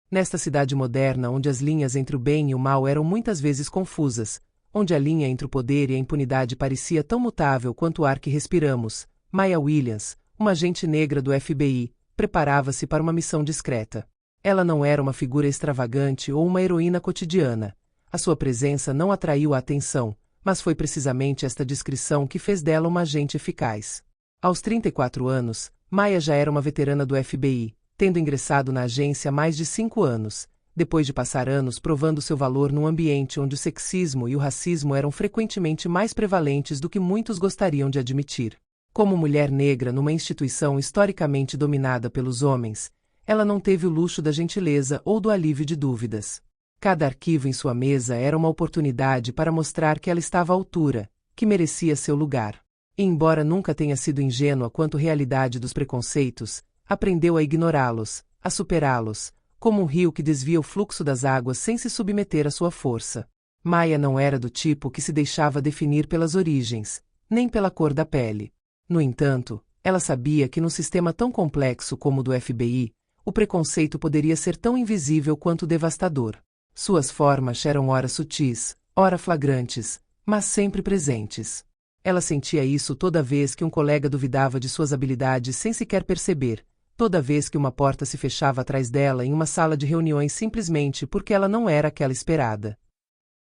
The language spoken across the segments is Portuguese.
Nesta cidade moderna onde as linhas entre o bem e o mal eram muitas vezes confusas, onde a linha entre o poder e a impunidade parecia tão mutável quanto o ar que respiramos, Maya Williams, uma agente negra do FBI, preparava-se para uma missão discreta. Ela não era uma figura extravagante ou uma heroína cotidiana. A sua presença não atraiu a atenção, mas foi precisamente esta discrição que fez dela uma agente eficaz. Aos 34 anos, Maya já era uma veterana do FBI, tendo ingressado na agência há mais de 5 anos, depois de passar anos provando seu valor num ambiente onde o sexismo e o racismo eram frequentemente mais prevalentes do que muitos gostariam de admitir. Como mulher negra numa instituição historicamente dominada pelos homens, ela não teve o luxo da gentileza ou do alívio de dúvidas. Cada arquivo em sua mesa era uma oportunidade para mostrar que ela estava à altura, que merecia seu lugar. E embora nunca tenha sido ingênua quanto à realidade dos preconceitos, aprendeu a ignorá-los, a superá-los, como um rio que desvia o fluxo das águas sem se submeter à sua força. Maya não era do tipo que se deixava definir pelas origens, nem pela cor da pele. No entanto, ela sabia que num sistema tão complexo como o do FBI, o preconceito poderia ser tão invisível quanto devastador. Suas formas eram ora sutis, ora flagrantes, mas sempre presentes. Ela sentia isso toda vez que um colega duvidava de suas habilidades sem sequer perceber, toda vez que uma porta se fechava atrás dela em uma sala de reuniões simplesmente porque ela não era aquela esperada.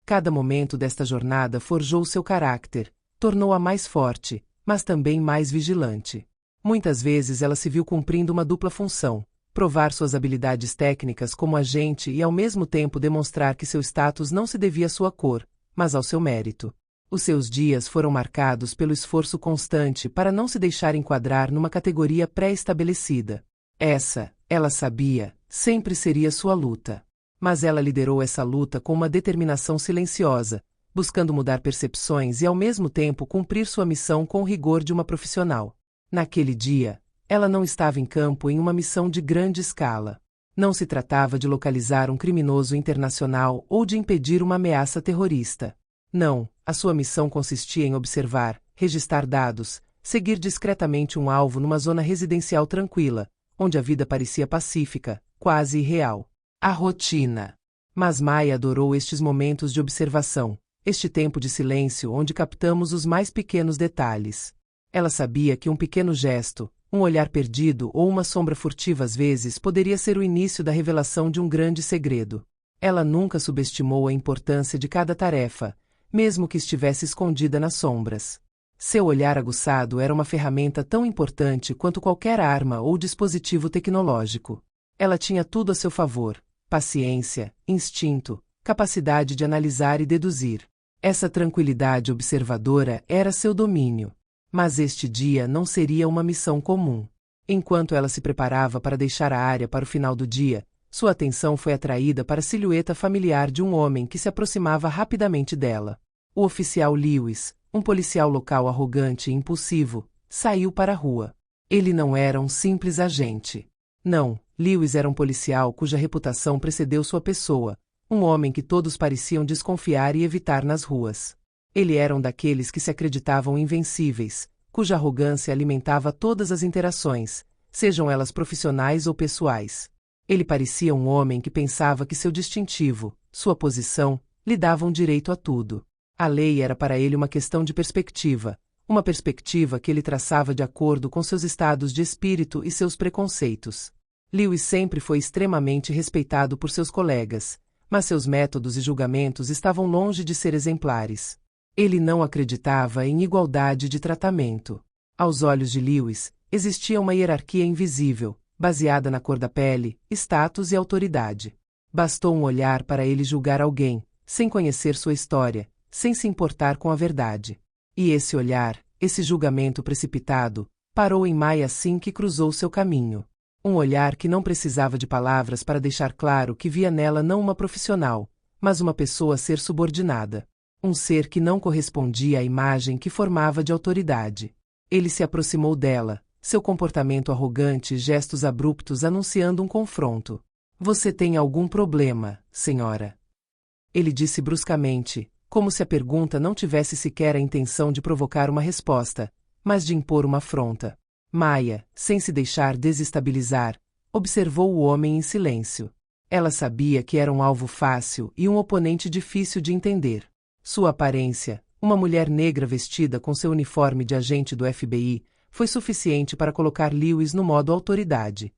Cada momento desta jornada forjou seu caráter, tornou-a mais forte, mas também mais vigilante. Muitas vezes ela se viu cumprindo uma dupla função: provar suas habilidades técnicas como agente e ao mesmo tempo demonstrar que seu status não se devia à sua cor, mas ao seu mérito. Os seus dias foram marcados pelo esforço constante para não se deixar enquadrar numa categoria pré-estabelecida. Essa, ela sabia, sempre seria sua luta. Mas ela liderou essa luta com uma determinação silenciosa, buscando mudar percepções e ao mesmo tempo cumprir sua missão com o rigor de uma profissional. Naquele dia, ela não estava em campo em uma missão de grande escala. Não se tratava de localizar um criminoso internacional ou de impedir uma ameaça terrorista. Não, a sua missão consistia em observar, registrar dados, seguir discretamente um alvo numa zona residencial tranquila, onde a vida parecia pacífica, quase irreal. A rotina. Mas Maya adorou estes momentos de observação, este tempo de silêncio onde captamos os mais pequenos detalhes. Ela sabia que um pequeno gesto, um olhar perdido ou uma sombra furtiva às vezes poderia ser o início da revelação de um grande segredo. Ela nunca subestimou a importância de cada tarefa, mesmo que estivesse escondida nas sombras. Seu olhar aguçado era uma ferramenta tão importante quanto qualquer arma ou dispositivo tecnológico. Ela tinha tudo a seu favor: paciência, instinto, capacidade de analisar e deduzir. Essa tranquilidade observadora era seu domínio. Mas este dia não seria uma missão comum. Enquanto ela se preparava para deixar a área para o final do dia, sua atenção foi atraída para a silhueta familiar de um homem que se aproximava rapidamente dela. O oficial Lewis, um policial local arrogante e impulsivo, saiu para a rua. Ele não era um simples agente. Não, Lewis era um policial cuja reputação precedeu sua pessoa, um homem que todos pareciam desconfiar e evitar nas ruas. Ele era um daqueles que se acreditavam invencíveis, cuja arrogância alimentava todas as interações, sejam elas profissionais ou pessoais. Ele parecia um homem que pensava que seu distintivo, sua posição, lhe davam direito a tudo. A lei era para ele uma questão de perspectiva, uma perspectiva que ele traçava de acordo com seus estados de espírito e seus preconceitos. Lewis sempre foi extremamente respeitado por seus colegas, mas seus métodos e julgamentos estavam longe de ser exemplares. Ele não acreditava em igualdade de tratamento. Aos olhos de Lewis, existia uma hierarquia invisível, baseada na cor da pele, status e autoridade. Bastou um olhar para ele julgar alguém, sem conhecer sua história, sem se importar com a verdade. E esse olhar, esse julgamento precipitado, parou em Maya assim que cruzou seu caminho. Um olhar que não precisava de palavras para deixar claro que via nela não uma profissional, mas uma pessoa a ser subordinada. Um ser que não correspondia à imagem que formava de autoridade. Ele se aproximou dela, seu comportamento arrogante e gestos abruptos anunciando um confronto. Você tem algum problema, senhora? Ele disse bruscamente, como se a pergunta não tivesse sequer a intenção de provocar uma resposta, mas de impor uma afronta. Maya, sem se deixar desestabilizar, observou o homem em silêncio. Ela sabia que era um alvo fácil e um oponente difícil de entender. Sua aparência, uma mulher negra vestida com seu uniforme de agente do FBI, foi suficiente para colocar Lewis no modo autoridade.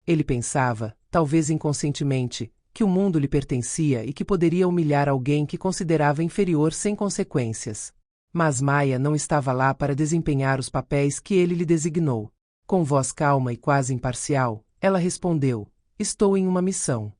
Ele pensava, talvez inconscientemente, que o mundo lhe pertencia e que poderia humilhar alguém que considerava inferior sem consequências. Mas Maya não estava lá para desempenhar os papéis que ele lhe designou. Com voz calma e quase imparcial, ela respondeu: "Estou em uma missão."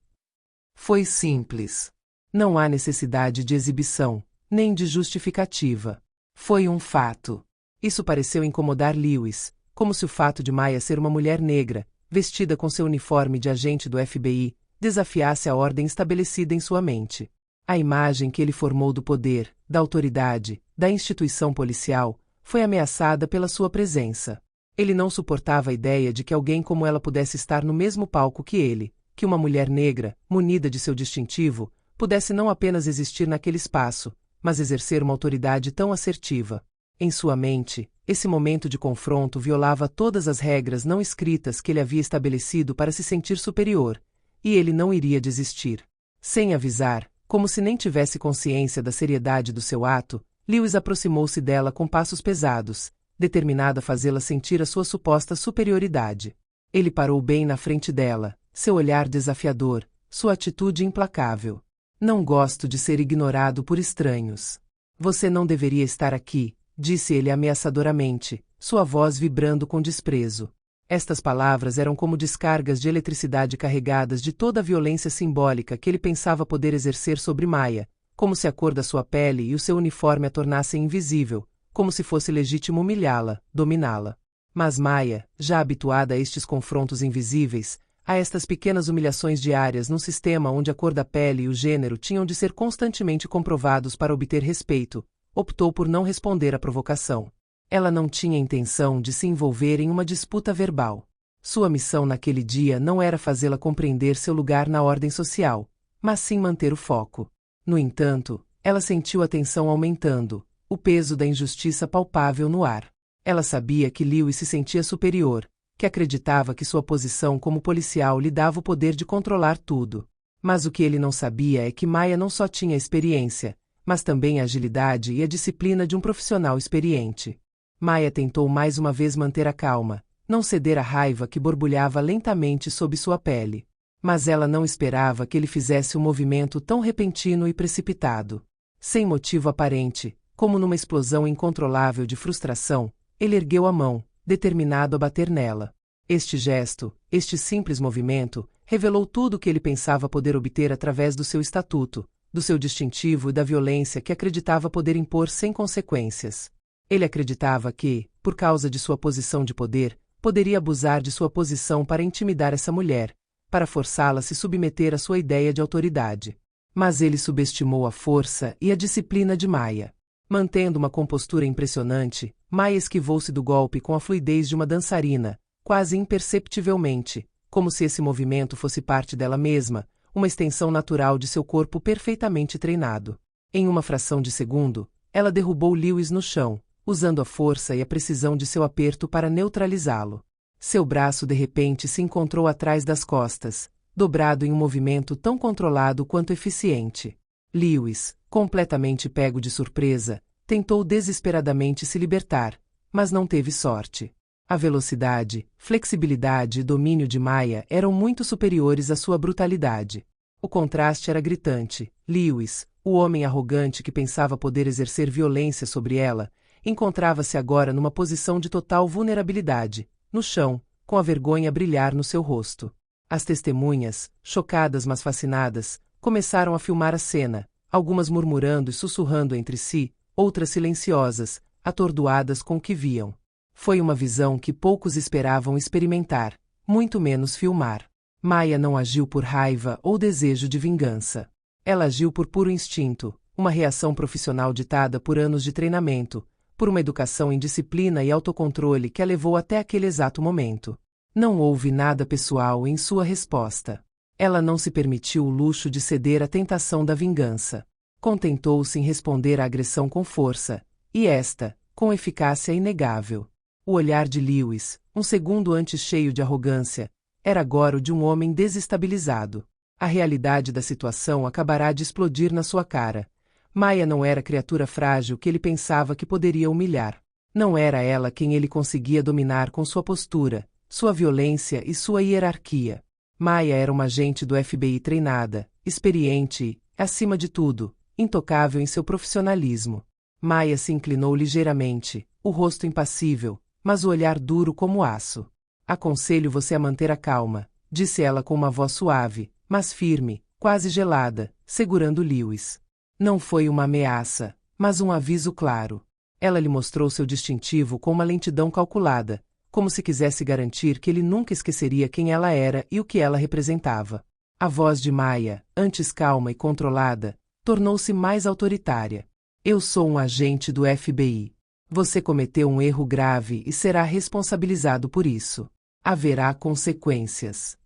Foi simples. Não há necessidade de exibição, nem de justificativa. Foi um fato. Isso pareceu incomodar Lewis, como se o fato de Maya ser uma mulher negra, vestida com seu uniforme de agente do FBI, desafiasse a ordem estabelecida em sua mente. A imagem que ele formou do poder, da autoridade, da instituição policial, foi ameaçada pela sua presença. Ele não suportava a ideia de que alguém como ela pudesse estar no mesmo palco que ele, que uma mulher negra, munida de seu distintivo, pudesse não apenas existir naquele espaço, mas exercer uma autoridade tão assertiva. Em sua mente, esse momento de confronto violava todas as regras não escritas que ele havia estabelecido para se sentir superior, e ele não iria desistir. Sem avisar, como se nem tivesse consciência da seriedade do seu ato, Lewis aproximou-se dela com passos pesados, determinado a fazê-la sentir a sua suposta superioridade. Ele parou bem na frente dela, seu olhar desafiador, sua atitude implacável. "Não gosto de ser ignorado por estranhos. Você não deveria estar aqui", disse ele ameaçadoramente, sua voz vibrando com desprezo. Estas palavras eram como descargas de eletricidade carregadas de toda a violência simbólica que ele pensava poder exercer sobre Maya, como se a cor da sua pele e o seu uniforme a tornassem invisível, como se fosse legítimo humilhá-la, dominá-la. Mas Maya, já habituada a estes confrontos invisíveis, a estas pequenas humilhações diárias num sistema onde a cor da pele e o gênero tinham de ser constantemente comprovados para obter respeito, optou por não responder à provocação. Ela não tinha intenção de se envolver em uma disputa verbal. Sua missão naquele dia não era fazê-la compreender seu lugar na ordem social, mas sim manter o foco. No entanto, ela sentiu a tensão aumentando, o peso da injustiça palpável no ar. Ela sabia que Lewis se sentia superior, que acreditava que sua posição como policial lhe dava o poder de controlar tudo. Mas o que ele não sabia é que Maya não só tinha experiência, mas também a agilidade e a disciplina de um profissional experiente. Maya tentou mais uma vez manter a calma, não ceder à raiva que borbulhava lentamente sob sua pele. Mas ela não esperava que ele fizesse um movimento tão repentino e precipitado. Sem motivo aparente, como numa explosão incontrolável de frustração, ele ergueu a mão, determinado a bater nela. Este gesto, este simples movimento, revelou tudo o que ele pensava poder obter através do seu estatuto, do seu distintivo e da violência que acreditava poder impor sem consequências. Ele acreditava que, por causa de sua posição de poder, poderia abusar de sua posição para intimidar essa mulher, para forçá-la a se submeter à sua ideia de autoridade. Mas ele subestimou a força e a disciplina de Maya. Mantendo uma compostura impressionante, Maya esquivou-se do golpe com a fluidez de uma dançarina, quase imperceptivelmente, como se esse movimento fosse parte dela mesma, uma extensão natural de seu corpo perfeitamente treinado. Em uma fração de segundo, ela derrubou Lewis no chão, usando a força e a precisão de seu aperto para neutralizá-lo. Seu braço de repente se encontrou atrás das costas, dobrado em um movimento tão controlado quanto eficiente. Lewis, completamente pego de surpresa, tentou desesperadamente se libertar, mas não teve sorte. A velocidade, flexibilidade e domínio de Maya eram muito superiores à sua brutalidade. O contraste era gritante. Lewis, o homem arrogante que pensava poder exercer violência sobre ela, encontrava-se agora numa posição de total vulnerabilidade, no chão, com a vergonha a brilhar no seu rosto. As testemunhas, chocadas mas fascinadas, começaram a filmar a cena, algumas murmurando e sussurrando entre si, outras silenciosas, atordoadas com o que viam. Foi uma visão que poucos esperavam experimentar, muito menos filmar. Maya não agiu por raiva ou desejo de vingança. Ela agiu por puro instinto, uma reação profissional ditada por anos de treinamento, por uma educação em disciplina e autocontrole que a levou até aquele exato momento. Não houve nada pessoal em sua resposta. Ela não se permitiu o luxo de ceder à tentação da vingança. Contentou-se em responder à agressão com força, e esta, com eficácia inegável. O olhar de Lewis, um segundo antes cheio de arrogância, era agora o de um homem desestabilizado. A realidade da situação acabará de explodir na sua cara. Maya não era a criatura frágil que ele pensava que poderia humilhar. Não era ela quem ele conseguia dominar com sua postura, sua violência e sua hierarquia. Maya era uma agente do FBI treinada, experiente e, acima de tudo, intocável em seu profissionalismo. Maya se inclinou ligeiramente, o rosto impassível, mas o olhar duro como aço. Aconselho você a manter a calma, disse ela com uma voz suave, mas firme, quase gelada, segurando Lewis. Não foi uma ameaça, mas um aviso claro. Ela lhe mostrou seu distintivo com uma lentidão calculada, como se quisesse garantir que ele nunca esqueceria quem ela era e o que ela representava. A voz de Maya, antes calma e controlada, tornou-se mais autoritária. Eu sou um agente do FBI. Você cometeu um erro grave e será responsabilizado por isso. Haverá consequências.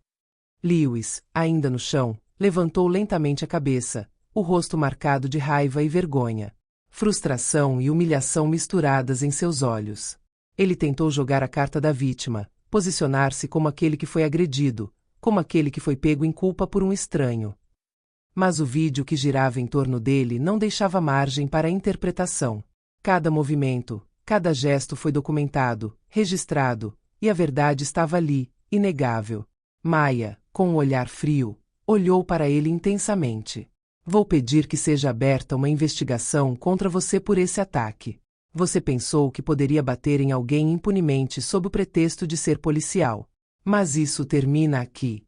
Lewis, ainda no chão, levantou lentamente a cabeça, o rosto marcado de raiva e vergonha. Frustração e humilhação misturadas em seus olhos. Ele tentou jogar a carta da vítima, posicionar-se como aquele que foi agredido, como aquele que foi pego em culpa por um estranho. Mas o vídeo que girava em torno dele não deixava margem para a interpretação. Cada movimento, cada gesto foi documentado, registrado, e a verdade estava ali, inegável. Maya, com um olhar frio, olhou para ele intensamente. Vou pedir que seja aberta uma investigação contra você por esse ataque. Você pensou que poderia bater em alguém impunemente sob o pretexto de ser policial. Mas isso termina aqui.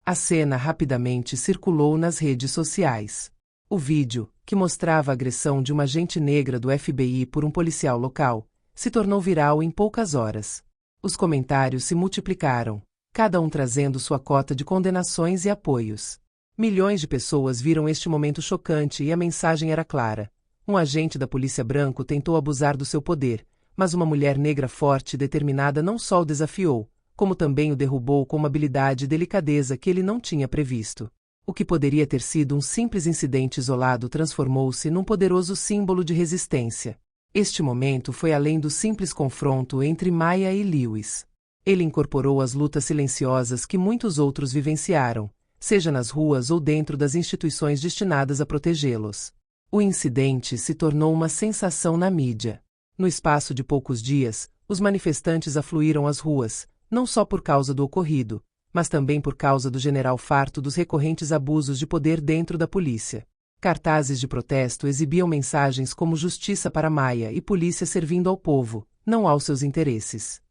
A cena rapidamente circulou nas redes sociais. O vídeo, que mostrava a agressão de uma agente negra do FBI por um policial local, se tornou viral em poucas horas. Os comentários se multiplicaram, cada um trazendo sua cota de condenações e apoios. Milhões de pessoas viram este momento chocante e a mensagem era clara. Um agente da polícia branco tentou abusar do seu poder, mas uma mulher negra forte e determinada não só o desafiou, como também o derrubou com uma habilidade e delicadeza que ele não tinha previsto. O que poderia ter sido um simples incidente isolado transformou-se num poderoso símbolo de resistência. Este momento foi além do simples confronto entre Maya e Lewis. Ele incorporou as lutas silenciosas que muitos outros vivenciaram, seja nas ruas ou dentro das instituições destinadas a protegê-los. O incidente se tornou uma sensação na mídia. No espaço de poucos dias, os manifestantes afluíram às ruas, não só por causa do ocorrido, mas também por causa do general farto dos recorrentes abusos de poder dentro da polícia. Cartazes de protesto exibiam mensagens como justiça para Maya e polícia servindo ao povo, não aos seus interesses.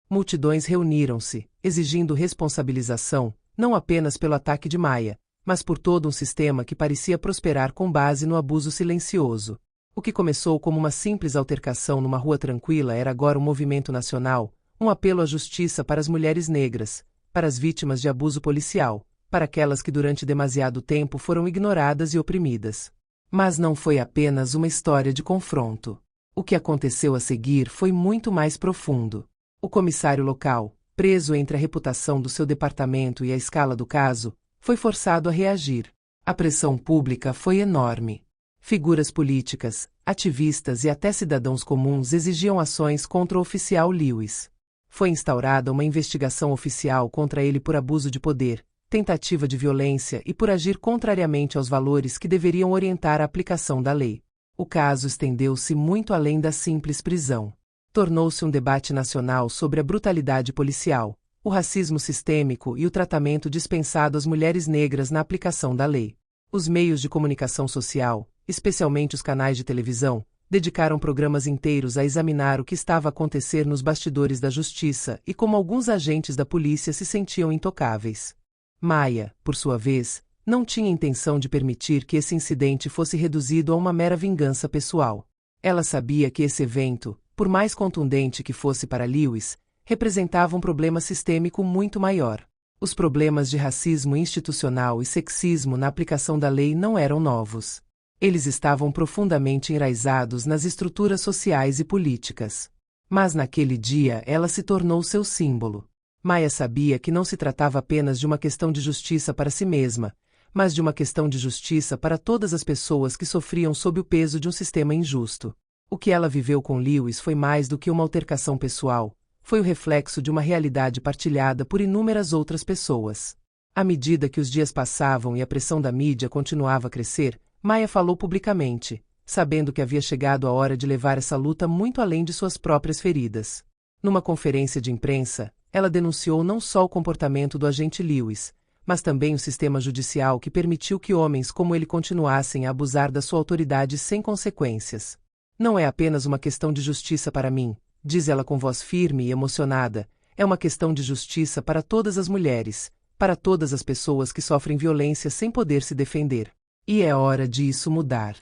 Multidões reuniram-se, exigindo responsabilização, não apenas pelo ataque de Maya, mas por todo um sistema que parecia prosperar com base no abuso silencioso. O que começou como uma simples altercação numa rua tranquila era agora um movimento nacional, um apelo à justiça para as mulheres negras, para as vítimas de abuso policial, para aquelas que durante demasiado tempo foram ignoradas e oprimidas. Mas não foi apenas uma história de confronto. O que aconteceu a seguir foi muito mais profundo. O comissário local, preso entre a reputação do seu departamento e a escala do caso, foi forçado a reagir. A pressão pública foi enorme. Figuras políticas, ativistas e até cidadãos comuns exigiam ações contra o oficial Lewis. Foi instaurada uma investigação oficial contra ele por abuso de poder, tentativa de violência e por agir contrariamente aos valores que deveriam orientar a aplicação da lei. O caso estendeu-se muito além da simples prisão. Tornou-se um debate nacional sobre a brutalidade policial, o racismo sistêmico e o tratamento dispensado às mulheres negras na aplicação da lei. Os meios de comunicação social, especialmente os canais de televisão, dedicaram programas inteiros a examinar o que estava a acontecer nos bastidores da justiça e como alguns agentes da polícia se sentiam intocáveis. Maya, por sua vez, não tinha intenção de permitir que esse incidente fosse reduzido a uma mera vingança pessoal. Ela sabia que esse evento, por mais contundente que fosse para Lewis, representava um problema sistêmico muito maior. Os problemas de racismo institucional e sexismo na aplicação da lei não eram novos. Eles estavam profundamente enraizados nas estruturas sociais e políticas. Mas naquele dia ela se tornou seu símbolo. Maya sabia que não se tratava apenas de uma questão de justiça para si mesma, mas de uma questão de justiça para todas as pessoas que sofriam sob o peso de um sistema injusto. O que ela viveu com Lewis foi mais do que uma altercação pessoal, foi o reflexo de uma realidade partilhada por inúmeras outras pessoas. À medida que os dias passavam e a pressão da mídia continuava a crescer, Maya falou publicamente, sabendo que havia chegado a hora de levar essa luta muito além de suas próprias feridas. Numa conferência de imprensa, ela denunciou não só o comportamento do agente Lewis, mas também o sistema judicial que permitiu que homens como ele continuassem a abusar da sua autoridade sem consequências. Não é apenas uma questão de justiça para mim, diz ela com voz firme e emocionada, é uma questão de justiça para todas as mulheres, para todas as pessoas que sofrem violência sem poder se defender. E é hora de isso mudar.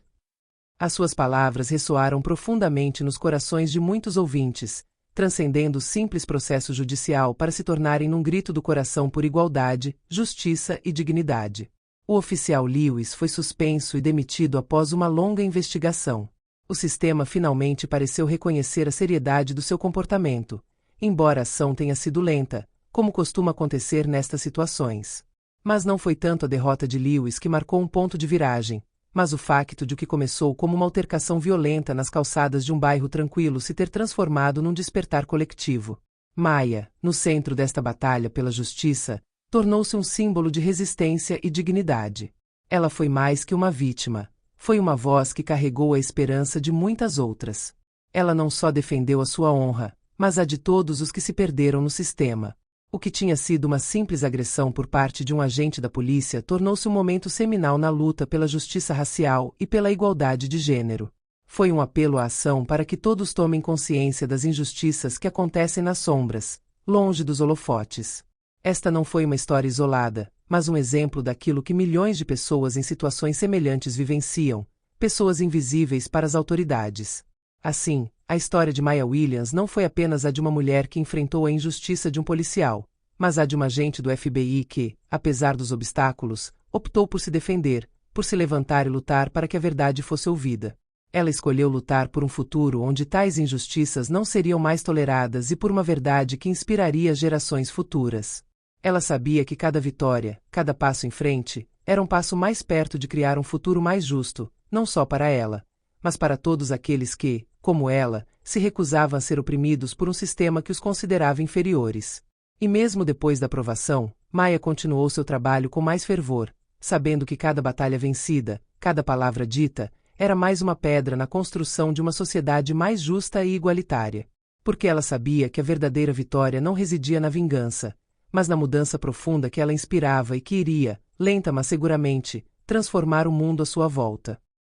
As suas palavras ressoaram profundamente nos corações de muitos ouvintes, transcendendo o simples processo judicial para se tornarem num grito do coração por igualdade, justiça e dignidade. O oficial Lewis foi suspenso e demitido após uma longa investigação. O sistema finalmente pareceu reconhecer a seriedade do seu comportamento, embora a ação tenha sido lenta, como costuma acontecer nestas situações. Mas não foi tanto a derrota de Lewis que marcou um ponto de viragem, mas o facto de que começou como uma altercação violenta nas calçadas de um bairro tranquilo se ter transformado num despertar coletivo. Maya, no centro desta batalha pela justiça, tornou-se um símbolo de resistência e dignidade. Ela foi mais que uma vítima, foi uma voz que carregou a esperança de muitas outras. Ela não só defendeu a sua honra, mas a de todos os que se perderam no sistema. O que tinha sido uma simples agressão por parte de um agente da polícia tornou-se um momento seminal na luta pela justiça racial e pela igualdade de gênero. Foi um apelo à ação para que todos tomem consciência das injustiças que acontecem nas sombras, longe dos holofotes. Esta não foi uma história isolada, mas um exemplo daquilo que milhões de pessoas em situações semelhantes vivenciam, pessoas invisíveis para as autoridades. Assim, a história de Maya Williams não foi apenas a de uma mulher que enfrentou a injustiça de um policial, mas a de uma agente do FBI que, apesar dos obstáculos, optou por se defender, por se levantar e lutar para que a verdade fosse ouvida. Ela escolheu lutar por um futuro onde tais injustiças não seriam mais toleradas e por uma verdade que inspiraria gerações futuras. Ela sabia que cada vitória, cada passo em frente, era um passo mais perto de criar um futuro mais justo, não só para ela, mas para todos aqueles que, como ela, se recusavam a ser oprimidos por um sistema que os considerava inferiores. E mesmo depois da aprovação, Maya continuou seu trabalho com mais fervor, sabendo que cada batalha vencida, cada palavra dita, era mais uma pedra na construção de uma sociedade mais justa e igualitária. Porque ela sabia que a verdadeira vitória não residia na vingança, mas na mudança profunda que ela inspirava e que iria, lenta mas seguramente, transformar o mundo à sua volta.